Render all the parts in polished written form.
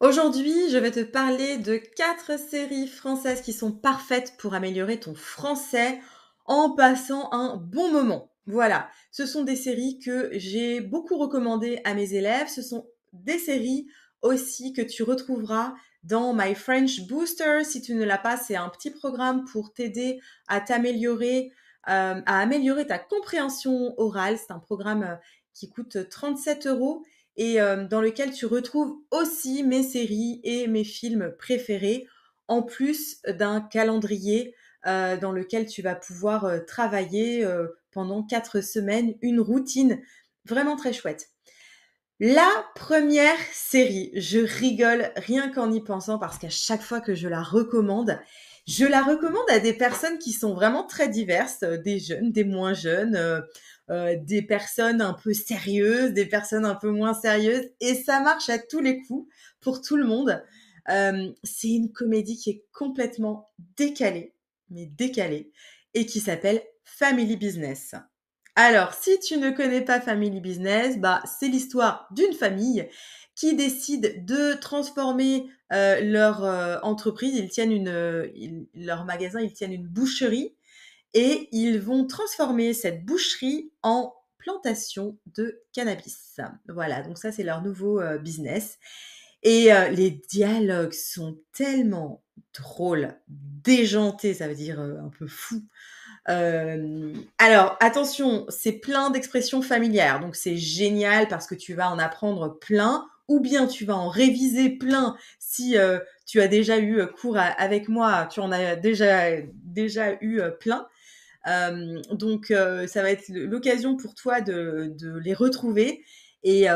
Aujourd'hui, je vais te parler de 4 séries françaises qui sont parfaites pour améliorer ton français en passant un bon moment. Voilà, ce sont des séries que j'ai beaucoup recommandées à mes élèves. Ce sont des séries aussi que tu retrouveras dans My French Booster. Si tu ne l'as pas, c'est un petit programme pour t'aider à à améliorer ta compréhension orale. C'est un programme qui coûte 37 euros et dans lequel tu retrouves aussi mes séries et mes films préférés, en plus d'un calendrier dans lequel tu vas pouvoir travailler pendant 4 semaines, une routine vraiment très chouette. La première série, je rigole rien qu'en y pensant parce qu'à chaque fois que je la recommande à des personnes qui sont vraiment très diverses, des jeunes, des moins jeunes, des personnes un peu sérieuses, des personnes un peu moins sérieuses, et ça marche à tous les coups pour tout le monde. C'est une comédie qui est complètement décalée, mais décalée, et qui s'appelle Family Business. Alors, si tu ne connais pas Family Business, bah, c'est l'histoire d'une famille qui décide de transformer leur entreprise. Ils tiennent leur magasin, ils tiennent une boucherie et ils vont transformer cette boucherie en plantation de cannabis. Voilà, donc ça c'est leur nouveau business. Et les dialogues sont tellement drôles, déjantés, ça veut dire un peu fou. Alors attention, c'est plein d'expressions familières, donc c'est génial parce que tu vas en apprendre plein, ou bien tu vas en réviser plein si tu as déjà eu cours avec moi, tu en as déjà eu plein. Donc ça va être l'occasion pour toi de les retrouver. Et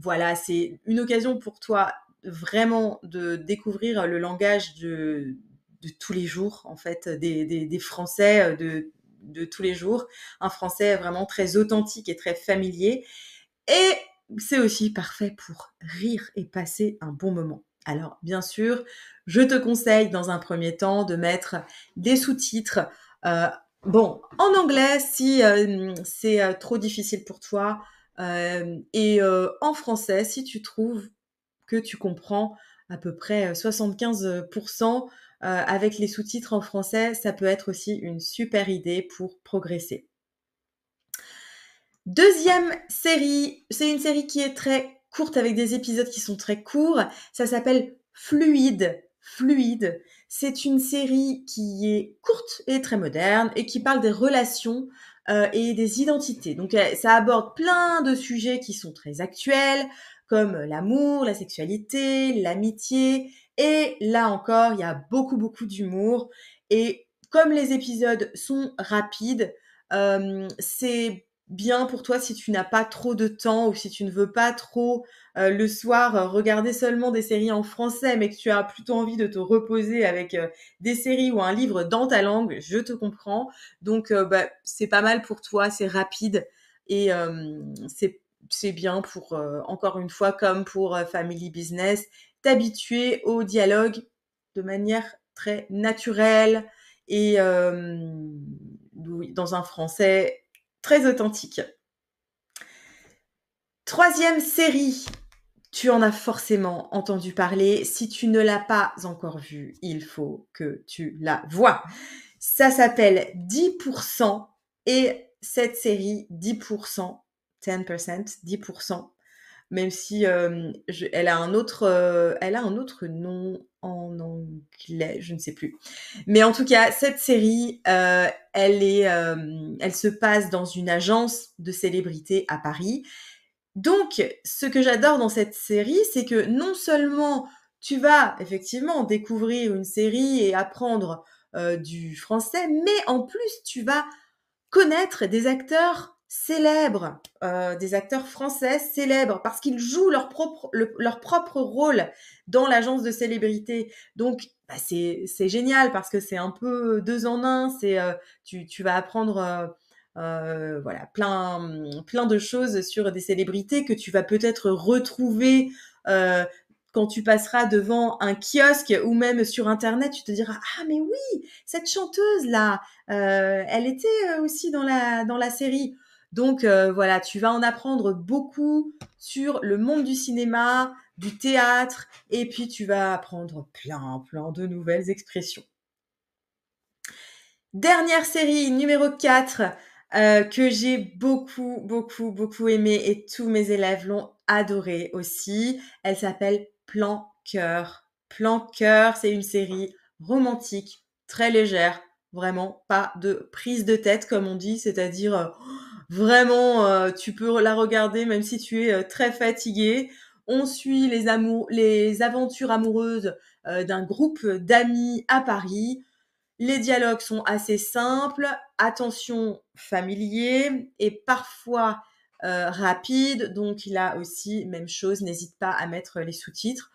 voilà, c'est une occasion pour toi vraiment de découvrir le langage de tous les jours, en fait, des Français de tous les jours. Un français vraiment très authentique et très familier. Et c'est aussi parfait pour rire et passer un bon moment. Alors, bien sûr, je te conseille dans un premier temps de mettre des sous-titres. euh, bon, en anglais si c'est trop difficile pour toi, et en français si tu trouves que tu comprends à peu près 75% avec les sous-titres en français, ça peut être aussi une super idée pour progresser. Deuxième série, c'est une série qui est très courte avec des épisodes qui sont très courts. Ça s'appelle Fluide. Fluide. C'est une série qui est courte et très moderne et qui parle des relations et des identités. Donc ça aborde plein de sujets qui sont très actuels, comme l'amour, la sexualité, l'amitié. Et là encore, il y a beaucoup d'humour. Et comme les épisodes sont rapides, c'est bien pour toi si tu n'as pas trop de temps ou si tu ne veux pas trop le soir regarder seulement des séries en français, mais que tu as plutôt envie de te reposer avec des séries ou un livre dans ta langue, je te comprends. Donc bah, c'est pas mal pour toi, c'est rapide et c'est bien pour, encore une fois, comme pour Family Business, t'habituer au dialogue de manière très naturelle et oui, dans un français très authentique. Troisième série, tu en as forcément entendu parler. Si tu ne l'as pas encore vue, il faut que tu la vois. Ça s'appelle 10% et cette série, 10%, 10%, 10%, même si elle a un autre nom en anglais, je ne sais plus. Mais en tout cas, cette série, elle se passe dans une agence de célébrités à Paris. Donc, ce que j'adore dans cette série, c'est que non seulement tu vas effectivement découvrir une série et apprendre du français, mais en plus tu vas connaître des acteurs célèbres, des acteurs français célèbres, parce qu'ils jouent leur propre rôle dans l'agence de célébrité. Donc, bah, c'est génial parce que c'est un peu deux en un. Tu vas apprendre voilà, plein de choses sur des célébrités que tu vas peut-être retrouver euh, quand tu passeras devant un kiosque ou même sur Internet. Tu te diras, ah mais oui, cette chanteuse là, elle était aussi dans la série. Donc voilà, tu vas en apprendre beaucoup sur le monde du cinéma, du théâtre, et puis tu vas apprendre plein de nouvelles expressions. Dernière série, numéro 4, que j'ai beaucoup aimé et tous mes élèves l'ont adorée aussi. Elle s'appelle Plan Cœur. Plan Cœur, c'est une série romantique, très légère, vraiment pas de prise de tête comme on dit, c'est-à-dire, vraiment, tu peux la regarder même si tu es, très fatigué. On suit les aventures amoureuses, d'un groupe d'amis à Paris. Les dialogues sont assez simples, attention familier et parfois, rapide, donc là aussi même chose, n'hésite pas à mettre les sous-titres.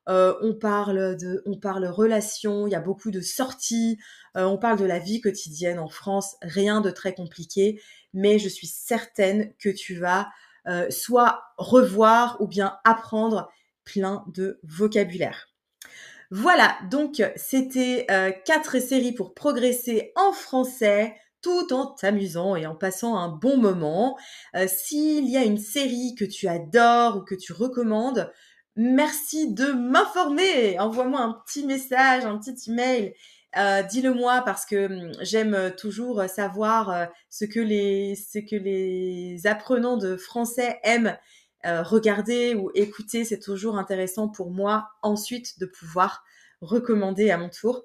On parle relations, il y a beaucoup de sorties, on parle de la vie quotidienne en France, rien de très compliqué, mais je suis certaine que tu vas, soit revoir ou bien apprendre plein de vocabulaire. Voilà, donc c'était, 4 séries pour progresser en français, tout en t'amusant et en passant un bon moment. S'il y a une série que tu adores ou que tu recommandes, merci de m'informer. Envoie-moi un petit message, un petit email, dis-le-moi parce que, j'aime, toujours, savoir, ce que les apprenants de français aiment regarder ou écouter, c'est toujours intéressant pour moi ensuite de pouvoir recommander à mon tour.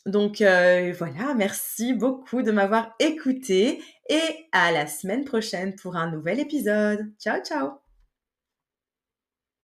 Donc voilà, merci beaucoup de m'avoir écouté et à la semaine prochaine pour un nouvel épisode. Ciao, ciao!